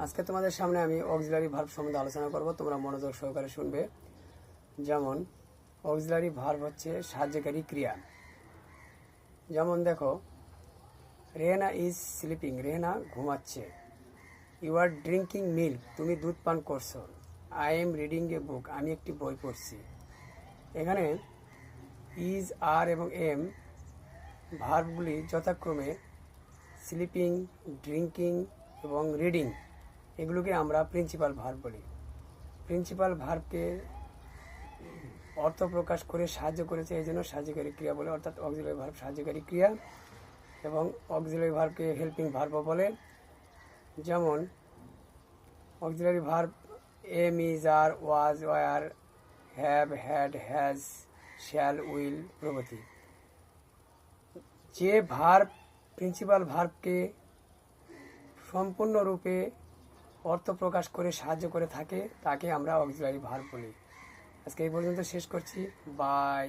আজকে তোমাদের সামনে আমি অক্সিলারি ভার্ব সম্বন্ধে আলোচনা করব, তোমরা মনোযোগ সহকারে শুনবে। যেমন অক্সিলারি ভার্ব হচ্ছে সাহায্যকারী ক্রিয়া। যেমন দেখো, রেহেনা ইজ স্লিপিং, রেহেনা ঘুমাচ্ছে। ইউ আর ড্রিঙ্কিং মিল্ক, তুমি দুধ পান করছো। আই এম রিডিং এ বুক, আমি একটি বই পড়ছি। এখানে ইজ, আর এবং এম ভার্বগুলি যথাক্রমে স্লিপিং, ড্রিঙ্কিং এবং রিডিং, এগুলোকে আমরা প্রিন্সিপাল ভার্ব বলি। প্রিন্সিপাল ভার্বকে অর্থ প্রকাশ করে সাহায্য করেছে, এই জন্য সাহায্যকারী ক্রিয়া বলে, অর্থাৎ অক্সিলারি ভার্ব সাহায্যকারী ক্রিয়া, এবং অক্সিলারি ভার্বকে হেল্পিং ভার্বও বলে। যেমন auxiliary verb am, is, are, was, were, have, had, has, shall, will প্রভৃতি। যে ভার্ব প্রিন্সিপাল ভার্বকে সম্পূর্ণরূপে অর্থ প্রকাশ করে সাহায্য করে থাকে তাকে আমরা অক্সিলারি ভার্ব বলি। আজকে এই পর্যন্ত শেষ করছি। বাই।